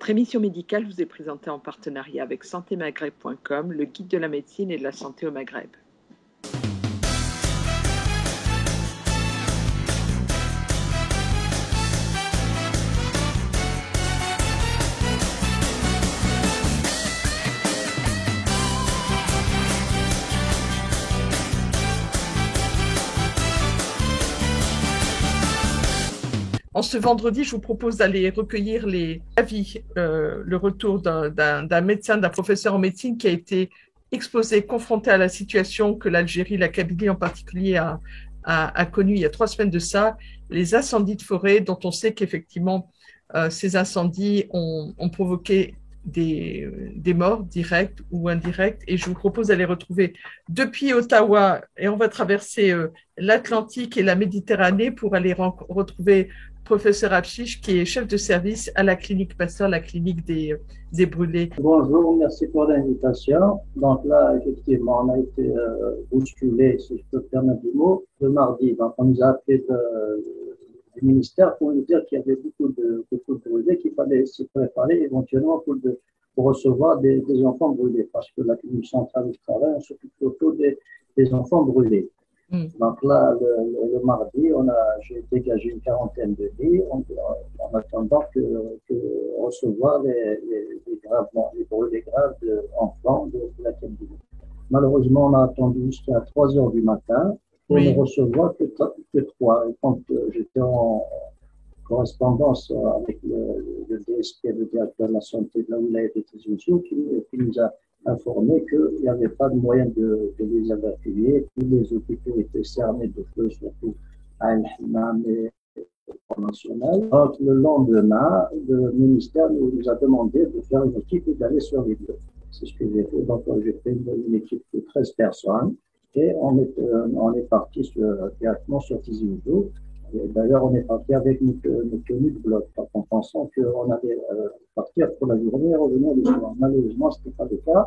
Votre émission médicale vous est présentée en partenariat avec santémaghreb.com, le guide de la médecine et de la santé au Maghreb. En ce vendredi, je vous propose d'aller recueillir les avis, le retour d'un médecin, d'un professeur en médecine qui a été exposé, confronté à la situation que l'Algérie, la Kabylie en particulier, a connue il y a 3 semaines de ça, les incendies de forêt, dont on sait qu'effectivement, ces incendies ont provoqué des morts directes ou indirectes. Et je vous propose d'aller retrouver depuis Ottawa, et on va traverser l'Atlantique et la Méditerranée pour aller retrouver professeur Afchiche, qui est chef de service à la clinique Pasteur, la clinique des brûlés. Bonjour, merci pour l'invitation. Donc là, effectivement, on a été bousculé, si je peux me permettre du mot, le mardi. Donc on nous a appelé du ministère pour nous dire qu'il y avait beaucoup de brûlés, qu'il fallait se préparer éventuellement pour recevoir des enfants brûlés, parce que la clinique centrale où je travaille, on s'occupe surtout des enfants brûlés. Donc là, le mardi, j'ai dégagé une quarantaine de lits en attendant que recevoir les brûlés graves d'enfants de la Kabylie. Malheureusement, on a attendu jusqu'à 3 heures du matin pour ne recevoir que 3. Et quand j'étais en correspondance avec le DSP, le directeur de la santé de la Wilaya de Tizi Ouzou, qui nous a informé qu'il n'y avait pas de moyen de les évacuer. Tous les hôpitaux étaient cernés de feu, surtout à El Hammam et au national. Donc, le lendemain, le ministère nous a demandé de faire une équipe et d'aller sur les lieux. C'est ce que j'ai fait. Donc, j'ai fait une équipe de 13 personnes et on est parti directement sur Tizi Ouzou. D'ailleurs, on est parti avec nos tenues de bloc, en pensant qu'on allait partir pour la journée et revenir le soir. Malheureusement, ce n'était pas le cas.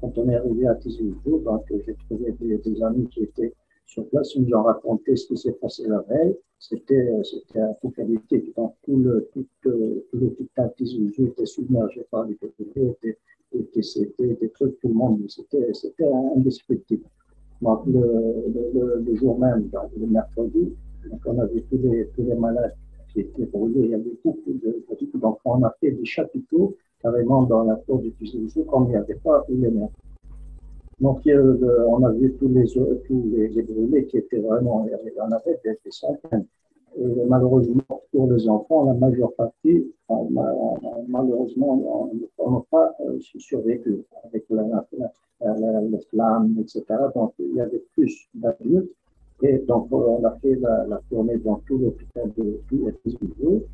Quand on est arrivé à Tizi Ouzou, donc j'ai trouvé des amis qui étaient sur place, ils nous ont raconté ce qui s'est passé la veille. C'était apocalyptique. Donc tout l'hôpital Tizi Ouzou était submergé par les populations, c'était des trucs, tout le monde, c'était indescriptible. Donc le jour même, donc, le mercredi, donc on avait tous les malades qui étaient brûlés, il y avait beaucoup de chapiteaux. Donc on a fait des chapiteaux carrément dans la cour du Tizi Ouzou comme il n'y avait pas les nerfs. Donc on a vu tous les brûlés qui étaient vraiment, il y en avait des centaines. Et malheureusement pour les enfants, la majeure partie, malheureusement, on n'a pas survécu avec les flammes, etc. Donc il y avait plus d'adultes. Et donc, on a fait la tournée dans tout l'hôpital de Tizi Ouzou.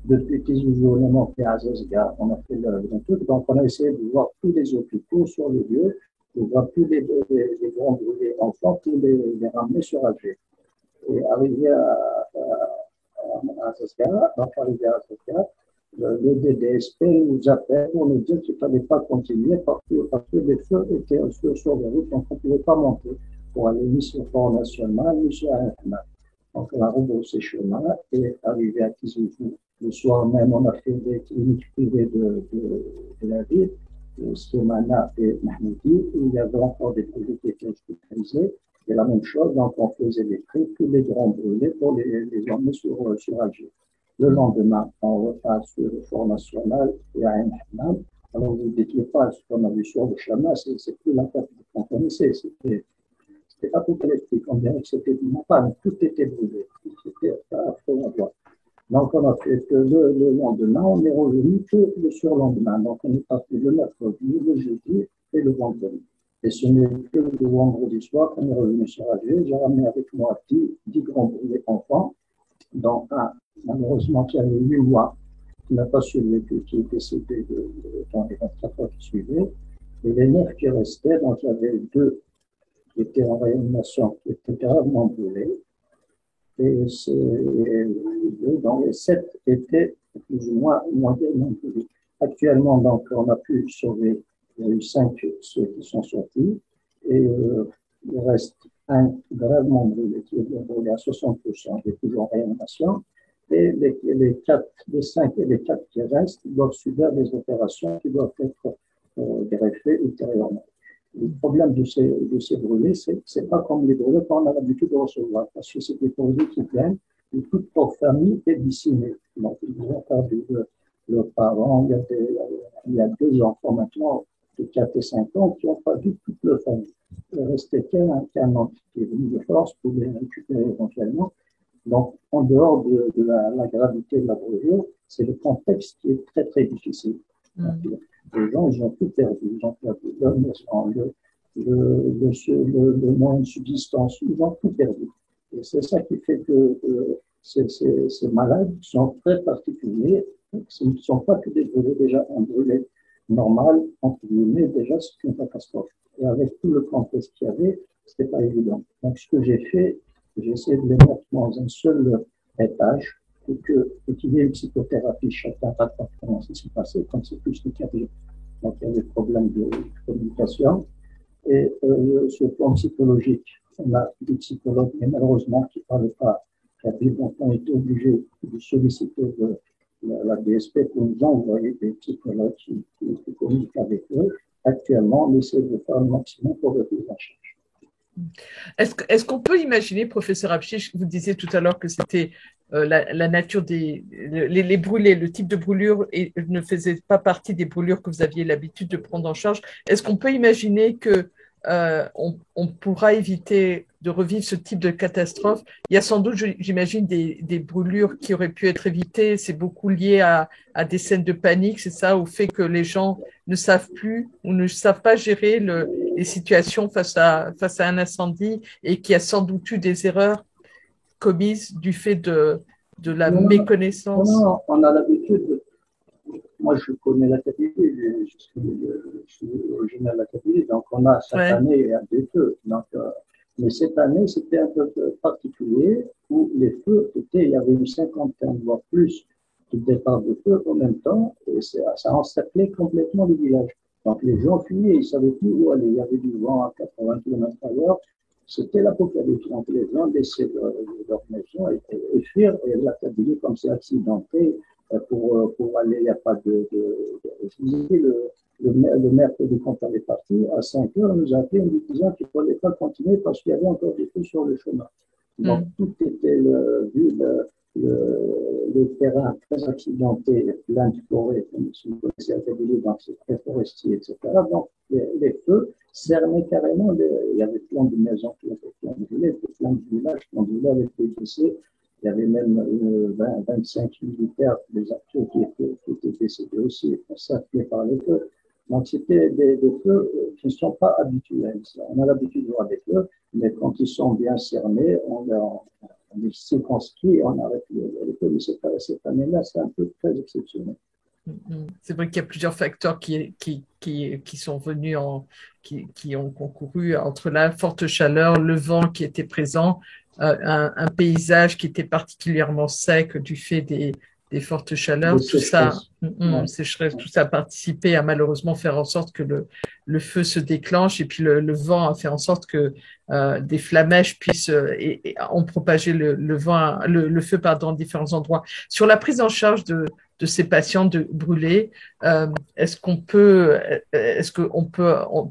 Depuis Tizi Ouzou, on est monté à Zazga, on a fait le truc. Donc, on a essayé de voir tous les hôpitaux sur les lieux, de voir tous les grands brûlés enfants, tous les ramener sur Alger. Et arrivé à Zazga, le DDSP nous appelle pour nous dire qu'il ne fallait pas continuer parce que les feux étaient sur les routes, donc on ne pouvait pas monter pour aller ni sur le Port National, ni sur El Hammam. Donc, on a rebroussé chemin et arrivé à Tizi Ouzou. Le soir même, on a fait des cliniques privées de la ville, Slimana et Mahmoudi, où il y avait encore des brûlés qui étaient hospitalisés. Et la même chose, donc on faisait les tri, tous les grands brûlés pour les emmener sur Alger. Le lendemain, on repasse sur le Port National et à El Hammam. Alors, vous ne dites pas ce qu'on a vu sur le chemin, c'est plus la carte qu'on connaissait, c'était apocalyptique, on dirait que c'était une montagne, tout était brûlé, c'était affreux à voir. Donc on a fait que le lendemain, on est revenu que le surlendemain, donc on est parti le mercredi, le jeudi et le vendredi. Et ce n'est que le vendredi soir qu'on est revenu sur Alger. J'ai ramené avec moi 10 grands brûlés enfants, dont un, malheureusement, qui avait 8 mois, qui n'a pas survécu, qui est décédé dans les 24 heures qui suivaient. Et les 9 qui restaient, donc il y avait 2 qui étaient en réanimation, qui étaient gravement brûlés. Et donc les 7 étaient plus ou moins moyennement brûlés. Actuellement, donc, on a pu sauver, il y a eu 5 ceux qui sont sortis, et il reste un gravement brûlé qui est brûlé à 60%, qui est toujours en réanimation, et les 5 et les 4 qui restent doivent subir des opérations qui doivent être greffées ultérieurement. Le problème de ces brûlés, c'est pas comme les brûlés qu'on a l'habitude de recevoir, parce que c'est des brûlés qui viennent et toute leur famille est décimée. Donc, ils ont perdu leurs parents. Il y a 2 enfants maintenant de 4 et 5 ans qui ont perdu toute leur famille. Il ne restait qu'un enfant qui est venu de force pour les récupérer éventuellement. Donc, en dehors de la gravité de la brûlure, c'est le contexte qui est très, très difficile. Donc, les gens, ils ont tout perdu. Ils ont perdu leur maison, le moyen de subsistance. Ils ont tout perdu. Et c'est ça qui fait que ces malades sont très particuliers. Ce ne sont pas que des brûlés. Déjà, un brûlé normal, entre guillemets, déjà, c'est une catastrophe. Et avec tout le contexte qu'il y avait, ce n'était pas évident. Donc, ce que j'ai fait, j'ai essayé de les mettre dans un seul étage pour qu'il y ait une psychothérapie. Chacun raconte comment ça s'est passé, comme c'est plus de 4 jours. Donc, il y a des problèmes de communication. Et sur le plan psychologique, on a des psychologues, mais malheureusement, qui ne parlaient pas kabyle. Donc, on était obligé de solliciter la DSP pour nous envoyer des psychologues qui communiquent avec eux. Actuellement, on essaie de faire le maximum pour le prise en charge. Est-ce qu'on peut imaginer, professeur Abchiche, vous disiez tout à l'heure que c'était la nature les brûlés, le type de brûlure ne faisait pas partie des brûlures que vous aviez l'habitude de prendre en charge. Est-ce qu'on peut imaginer que on pourra éviter de revivre ce type de catastrophe? Il y a sans doute, j'imagine, des brûlures qui auraient pu être évitées. C'est beaucoup lié à des scènes de panique, c'est ça, au fait que les gens ne savent plus ou ne savent pas gérer les situations face à un incendie et qu'il y a sans doute eu des erreurs commises du fait de la méconnaissance. Non, on a l'habitude. Moi, je connais la Kabylie, je suis originaire de la Kabylie, donc on a chaque année des feux. Donc, mais cette année, c'était un peu particulier où les feux étaient, il y avait une cinquantaine, voire plus, de départs de feux en même temps, et ça encerclait complètement le village. Donc les gens fuyaient, ils ne savaient plus où aller. Il y avait du vent à 80 km/h. C'était l'apocalypse. Donc les gens laissaient leur maison et fuir. Et la Kabylie, comme c'est accidenté, pour aller, il n'y a pas le mercredi quand on est parti, à 5 heures, on nous a appelé en nous disant qu'il ne fallait pas continuer parce qu'il y avait encore des feux sur le chemin. Donc tout était vu, le terrain très accidenté, plein de forêts, comme si vous connaissez la Kabylie, donc c'est très forestier, etc. Donc les feux cernaient carrément, il y avait plein de maisons qui ont brûlé, plein de villages qui ont brûlé avec des décès. Il y avait même 25 militaires, des acteurs qui étaient décédés aussi, encerclés par les feux. Donc, c'était des feux qui ne sont pas habituels. On a l'habitude de voir des feux, mais quand ils sont bien cernés, on les circonscrit, on arrête les feux. Mais cette année-là, c'est un peu très exceptionnel. C'est vrai qu'il y a plusieurs facteurs qui sont venus, qui ont concouru entre la forte chaleur, le vent qui était présent, un paysage qui était particulièrement sec du fait des fortes chaleurs, tout ça, sécheresse, tout ça a participé à malheureusement faire en sorte que le feu se déclenche et puis le vent a fait en sorte que des flamèches puissent ont propagé le feu dans différents endroits. Sur la prise en charge de ces patients brûlés, est-ce qu'on peut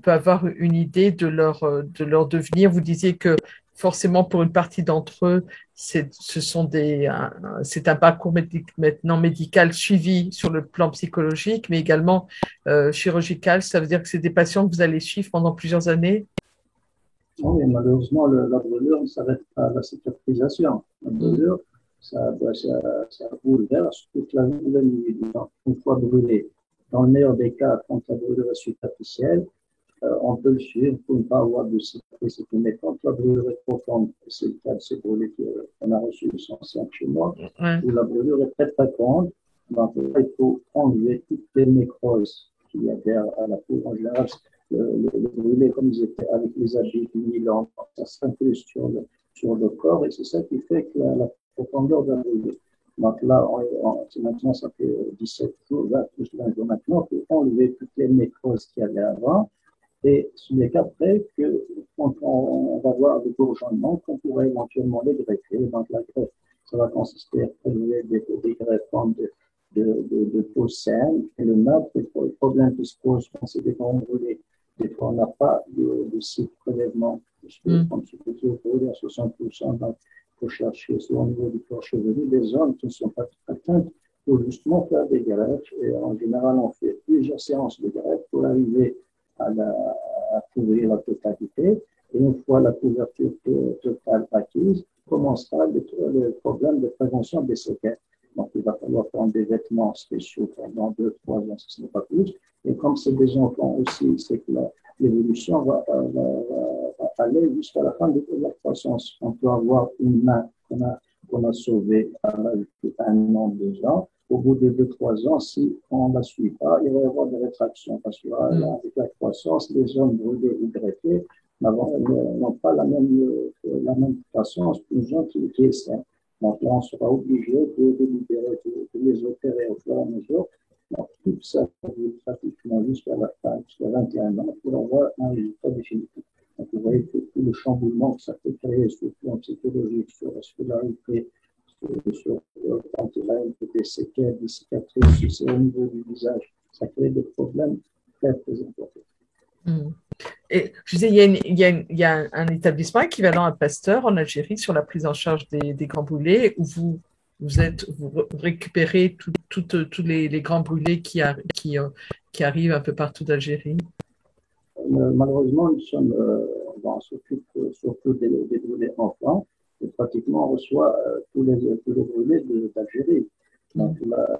avoir une idée de leur devenir? Vous disiez que forcément pour une partie d'entre eux, c'est un parcours maintenant médical suivi sur le plan psychologique, mais également chirurgical. Ça veut dire que c'est des patients que vous allez suivre pendant plusieurs années? Oui, malheureusement, la brûlure ne s'arrête pas à la cicatrisation. La brûlure, ça bouleverse toute la vie de l'individu. Une fois brûlé, dans le meilleur des cas, quand la brûlure est superficielle, on peut le suivre pour ne pas avoir de cicatrices. Mais quand la brûlure est profonde, c'est le cas de ces brûlés qu'on a reçus, ils sont 5 chez moi, où la brûlure est très très grande, donc là, il faut enlever toutes les nécroses qu'il y a derrière à la peau. En général, le brûlé, comme ils étaient avec les habits humilants, ça s'incruste sur le corps et c'est ça qui fait que la profondeur d'un brûlé. Donc là, maintenant, ça fait 17 jours, là, plus 20 jours maintenant, pour enlever toutes les nécroses qu'il y avait avant. Et ce n'est qu'après que, quand on va voir des bourgeonnements, qu'on pourrait éventuellement les greffer. Donc la greffe, Ça va consister à prélever des greffons de peau saine et le nab. Le problème qui se pose quand c'est des grands brûlés, des fois on n'a pas de site prélèvement, parce que comme tu peux dire, brûler à 60%, donc il faut chercher soit au niveau du corps chevelu des zones qui ne sont pas atteintes pour justement faire des greffes. Et en général, on fait plusieurs séances de greffes pour arriver à couvrir la totalité. Et une fois la couverture totale acquise, commencera le problème de prévention des séquelles. Donc, il va falloir prendre des vêtements spéciaux pendant 2-3 ans, si ce n'est pas plus. Et comme c'est des enfants aussi, c'est que l'évolution va aller jusqu'à la fin de la croissance. On peut avoir une main qu'on a sauvée à l'âge d'1 an, 2 ans. Au bout de 2-3 ans, si on ne la suit pas, il va y avoir des rétractions parce qu'avec la croissance, les zones brûlées ou greffées n'ont pas la même croissance qu'une zone qui est saine. Donc là, on sera obligé de libérer, de les opérer au fur et à mesure. Donc, toute ça, pratiquement jusqu'à la fin, jusqu'à 21 ans, pour avoir un résultat définitif. Donc, vous voyez que tout le chamboulement que ça peut créer sur le plan psychologique, sur la scolarité, quand il a des séquelles, des cicatrices, si c'est au niveau du visage, ça crée des problèmes très, très importants. Et je disais, il y a un établissement équivalent à Pasteur en Algérie sur la prise en charge des grands brûlés où vous récupérez tous les grands brûlés qui arrivent un peu partout d'Algérie. Malheureusement, on s'occupe surtout des brûlés enfants et pratiquement on reçoit tous les brûlés d'Algérie. Donc là,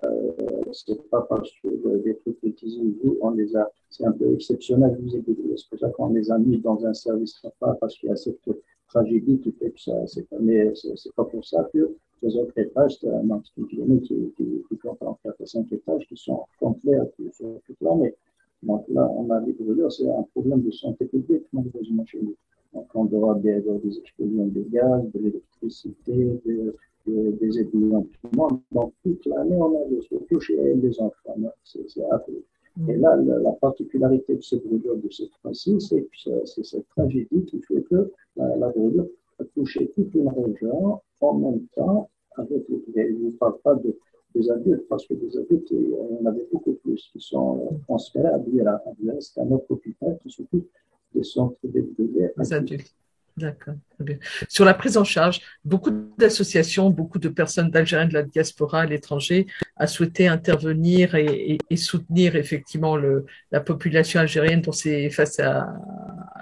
c'est pas parce que des trucs petits on les a, c'est un peu exceptionnel, c'est pour ça qu'on les a mis dans un service, pas parce qu'il y a cette tragédie qui fait que ça, mais c'est pas pour ça que les autres étages, c'est un institut clinique qui compte en 4 à 5 étages qui sont complets sur toute l'année. Donc là, on a des brûlures, c'est un problème de santé publique, malheureusement chez nous. Donc on doit avoir des explosions de gaz, de l'électricité, des ébouillements. Donc, toute l'année, on a surtout chez les enfants. C'est affreux. Et là, la particularité de ces brûlures de cette fois-ci, c'est que c'est cette tragédie qui fait que la brûlure a touché toute une région en même temps avec je ne parle pas des adultes, parce que des adultes, il y en avait beaucoup plus qui sont transférés à Bouira. C'est un autre hôpital qui s'occupe des centres des brûlés. Les adultes. D'accord. Sur la prise en charge, beaucoup d'associations, beaucoup de personnes d'Algériens de la diaspora à l'étranger a souhaité intervenir et soutenir effectivement la population algérienne face à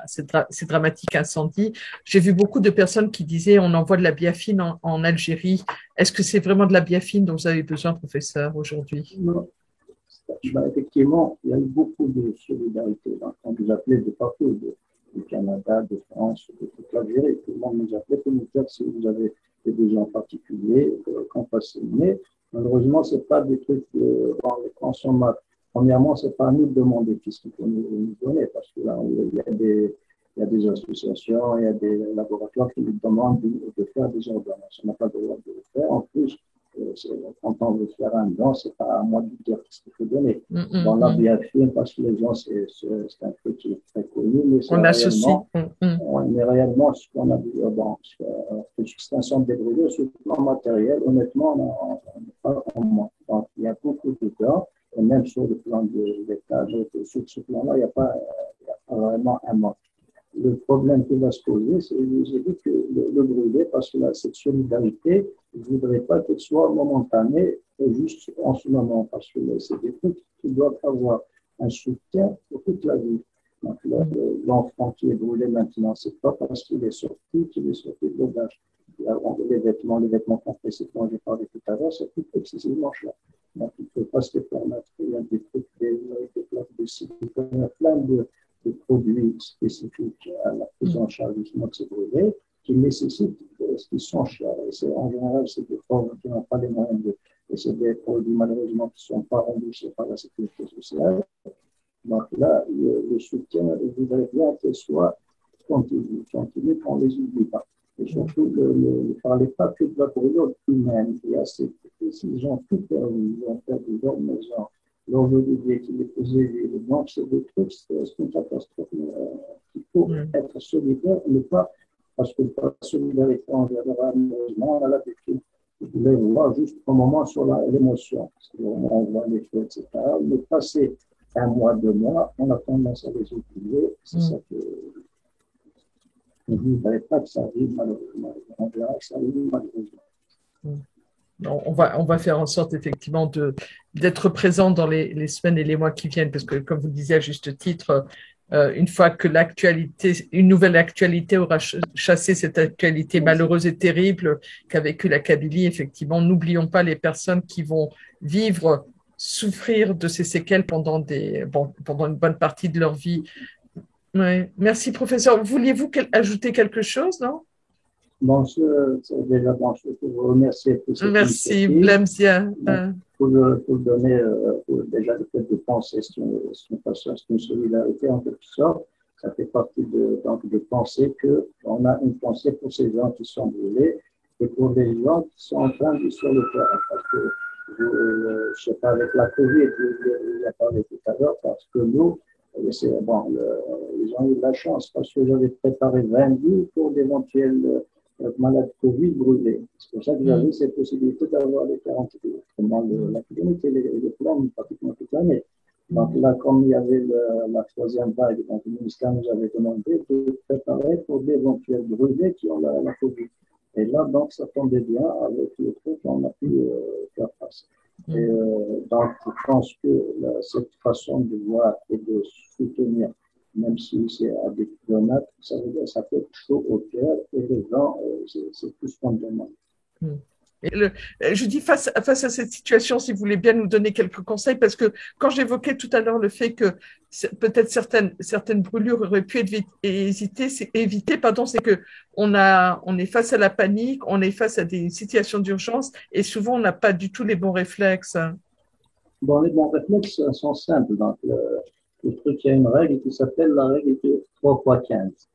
ces dramatiques incendies. J'ai vu beaucoup de personnes qui disaient on envoie de la biafine en Algérie. Est-ce que c'est vraiment de la biafine dont vous avez besoin, professeur, aujourd'hui? Non. Effectivement, il y a eu beaucoup de solidarité. On nous appelait de partout, du Canada, de France, de toute l'Algérie. Tout le monde nous appelait pour nous dire si vous avez des besoins particuliers, qu'on passe. Mais malheureusement, ce n'est pas des trucs dans les consommateurs. Premièrement, ce n'est pas à nous de demander qu'est-ce qu'il faut nous donner, parce que là, il y a des associations, il y a des laboratoires qui nous demandent de faire des ordonnances. On n'a pas le droit de le faire. En plus, quand on veut faire un don, ce n'est pas à moi de dire ce qu'il faut donner. Dans la biafine, parce que les gens, c'est un truc qui est très connu, mais c'est réellement ce qu'on a vu. Bon, c'est un centre de brûlures sur le plan matériel. Honnêtement, on n'est pas en moins. Donc, il y a beaucoup de cas, et même sur le plan de l'État, sur ce plan-là, il n'y a pas vraiment un manque. Le problème qui va se poser, c'est que j'ai dit que le brûler, parce que cette solidarité, je ne voudrais pas qu'elle soit momentanée et juste en ce moment, parce que c'est des trucs qui doivent avoir un soutien pour toute la vie. Donc, l'enfant qui est brûlé maintenant, ce n'est pas parce qu'il est sorti de l'auberge. Les vêtements compressés dont j'ai parlé tout à l'heure, ça coûte excessivement cher. Donc, il ne faut pas se permettre. Il y a des trucs, des plaques de silicone, il y a plein de produits spécifiques à la prise en charge justement de ces brûlés qui nécessitent, qui sont chers. Et en général, c'est des pauvres qui n'ont pas les moyens et c'est des produits malheureusement qui ne sont pas remboursés par la sécurité sociale. Donc là, le soutien, je voudrais bien qu'il soit continu, qu'on ne les oublie pas. Et surtout, ne parlez pas que de la brûlure humaine. Il y a ces gens tout perdu, ils ont perdu leur maison, leur olivier qui les faisait. Donc, c'est des trucs, c'est une catastrophe. Il faut être solidaire, ne pas, parce que la solidarité en général, malheureusement, on a l'habitude Je voulais voir juste un moment sur l'émotion. On voit les choses, etc. Mais passer un mois, 2 mois, on a tendance à les oublier. C'est ça que je ne voudrais pas que ça arrive malheureusement. On verra que ça arrive malheureusement. On va faire en sorte effectivement d'être présent dans les semaines et les mois qui viennent, parce que comme vous le disiez à juste titre, une fois que une nouvelle actualité aura chassé cette actualité malheureuse et terrible qu'a vécu la Kabylie, effectivement, n'oublions pas les personnes qui vont vivre, souffrir de ces séquelles pendant une bonne partie de leur vie. Ouais. Merci, professeur. Vouliez-vous ajouter quelque chose, non? Bon, c'est déjà bon, je peux vous remercier pour cette Merci, initiative. Blemzia. Pour donner, déjà le fait de penser, c'est une solidarité en quelque sorte. Ça fait partie de penser qu'on a une pensée pour ces gens qui sont brûlés et pour les gens qui sont en train de sur le terrain. Parce que, je sais pas, avec la Covid, vous avez parlé tout à l'heure, parce que nous, bon, ils ont eu de la chance parce que j'avais préparé 20 lits pour d'éventuels malades Covid brûlés. C'est pour ça que j'avais cette possibilité d'avoir les 40 jours. La clinique et les plans pratiquement toute l'année. Donc là, comme il y avait la troisième vague, donc le ministère nous avait demandé de préparer pour d'éventuels brûlés qui ont la Covid. Et là, donc, ça tombait bien avec le truc qu'on a pu faire face. Et donc, je pense que cette façon de voir et de soutenir, même si c'est à des kilomètres, ça fait chaud au cœur et les gens, c'est tout ce qu'on demande. Je dis face à cette situation, si vous voulez bien nous donner quelques conseils, parce que quand j'évoquais tout à l'heure le fait que peut-être certaines brûlures auraient pu être évitées, c'est que on est face à la panique, on est face à des situations d'urgence et souvent on n'a pas du tout les bons réflexes. Bon, les bons réflexes sont simples. Donc, le truc, il y a une règle qui s'appelle la règle de 3x15.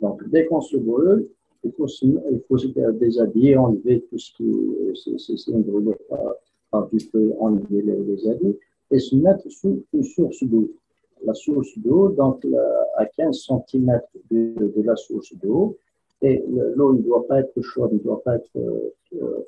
Donc, dès qu'on se brûle, il faut se déshabiller, enlever tout ce qui c'est une brûlure par du feu, enlever les habits et se mettre sous une source d'eau. La source d'eau, donc à 15 cm de la source d'eau, et l'eau ne doit pas être chaude, ne doit pas être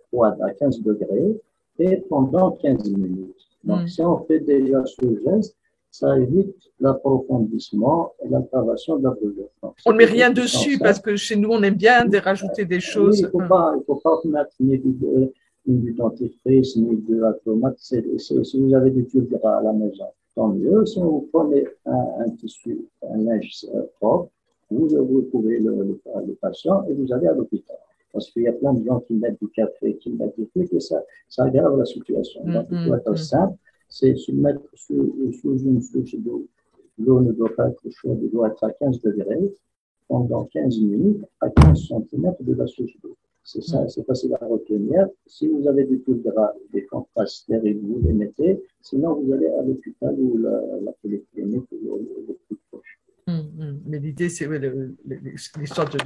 froide à 15 degrés, et pendant 15 minutes. Donc, si on fait déjà ce geste, ça évite l'approfondissement et l'aggravation de la brûlure. On ne met rien dessus parce que chez nous, on aime bien rajouter des choses. Oui, il ne faut pas mettre ni du dentifrice, ni de la tomate. Si vous avez du tube à la maison, tant mieux. Si vous prenez un tissu, un linge propre, vous pouvez le patient et vous allez à l'hôpital. Parce qu'il y a plein de gens qui mettent du café, qui mettent du truc et ça aggrave la situation. Donc, il faut être simple. C'est se mettre sous une source d'eau. L'eau ne doit pas être chaude, elle doit être à 15 degrés pendant 15 minutes à 15 cm de la source d'eau. C'est ça, c'est facile à retenir. Si vous avez des trucs gras, des contrastes stériles, vous les mettez. Sinon, vous allez à l'hôpital ou la polyclinique ou le plus proche. Mais l'idée, c'est l'histoire de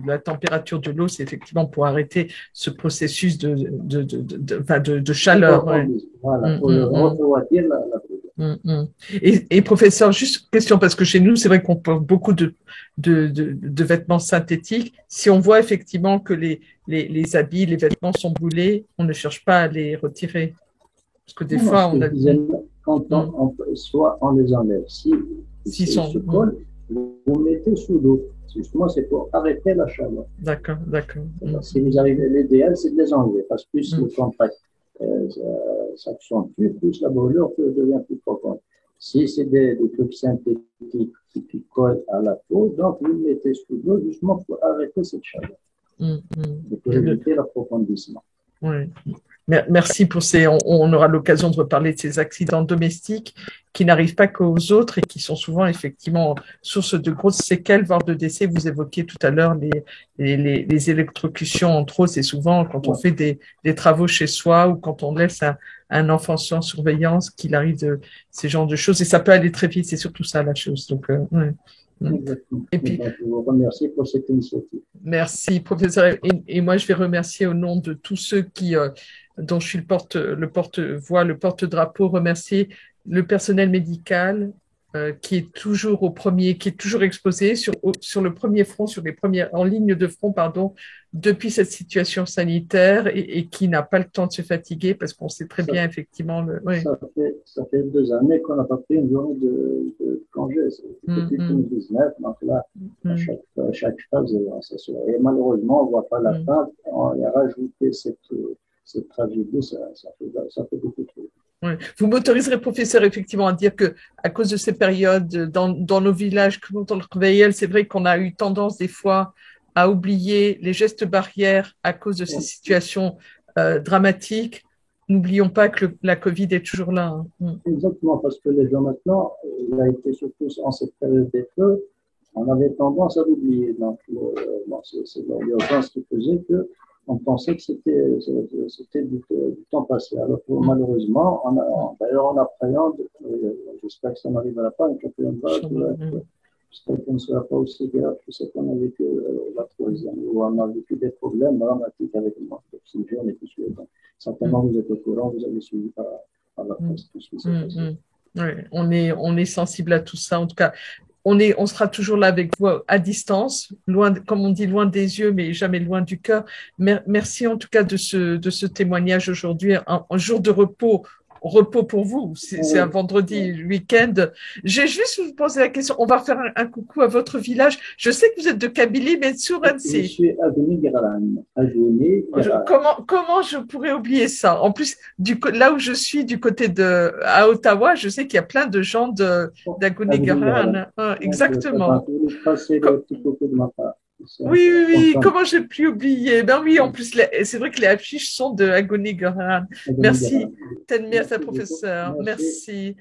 la température de l'eau, c'est effectivement pour arrêter ce processus de chaleur. Voilà, pour refroidir la brûlure. Et professeur, juste question, parce que chez nous, c'est vrai qu'on porte beaucoup de vêtements synthétiques. Si on voit effectivement que les habits, les vêtements sont brûlés, on ne cherche pas à les retirer. Parce que des fois, on a... Quand soit on les enlève. Si se collent, vous mettez sous l'eau. Justement, c'est pour arrêter la chaleur. D'accord. Si vous arrivez, l'idéal, c'est de les enlever, parce que plus le contact s'accentue, plus la brûlure devient plus profonde. Si c'est des trucs synthétiques qui collent à la peau, donc vous le mettez sous l'eau justement pour arrêter cette chaleur. Et pour éviter l'approfondissement. Oui. Merci pour on aura l'occasion de reparler de ces accidents domestiques qui n'arrivent pas qu'aux autres et qui sont souvent effectivement source de grosses séquelles, voire de décès. Vous évoquiez tout à l'heure les électrocutions, entre autres. C'est souvent quand on fait des travaux chez soi ou quand on laisse un enfant sans surveillance qu'il arrive de ces genres de choses. Et ça peut aller très vite. C'est surtout ça la chose. Donc, Et puis, je vous remercie pour cette initiative. Merci, professeur. Et moi, je vais remercier au nom de tous ceux dont je suis le porte-voix, le porte-drapeau, remercier le personnel médical, qui est toujours qui est toujours exposé sur le premier front, en ligne de front, pardon, depuis cette situation sanitaire et qui n'a pas le temps de se fatiguer parce qu'on sait très bien effectivement oui. Ça fait 2 années qu'on n'a pas pris une journée de congé. C'était depuis 2019. Donc là, à chaque phase, et malheureusement, on ne voit pas la fin. On a rajouté cette tragédie, ça fait beaucoup trop. Oui. Vous m'autoriserez, professeur, effectivement, à dire que à cause de ces périodes dans nos villages, comme dans le réveil, c'est vrai qu'on a eu tendance des fois à oublier les gestes barrières à cause de ces situations dramatiques. N'oublions pas que la Covid est toujours là. Exactement, parce que les gens maintenant, il a été surtout en cette période des feux, on avait tendance à l'oublier. Donc, c'est l'urgence qui faisait que on pensait que c'était du temps passé. Alors malheureusement, d'ailleurs on appréhende, j'espère que ça n'arrivera pas, une quatrième vague, j'espère qu'elle ne sera pas aussi grave que ce qu'on a vécu la troisième, où on a vécu des problèmes dramatiques avec le manque d'oxygène et tout ça. Donc, certainement vous êtes au courant, vous avez suivi par la presse tout ce qui s'est passé. Oui, on est sensible à tout ça. En tout cas, on sera toujours là avec vous à distance, loin, comme on dit, loin des yeux, mais jamais loin du cœur. Merci en tout cas de ce témoignage aujourd'hui, un jour de repos pour vous. C'est un vendredi week-end. J'ai juste vous poser la question. On va faire un coucou à votre village. Je sais que vous êtes de Kabylie, mais Sourensi. Je suis à Comment je pourrais oublier ça? En plus, là où je suis, du côté à Ottawa, je sais qu'il y a plein de gens d'Agonigaran. Exactement. Oui. Comment j'ai pu oublier? Ben oui, en plus, c'est vrai que les affiches sont de Agonigaran. Merci, Tenmir, professeur. Merci.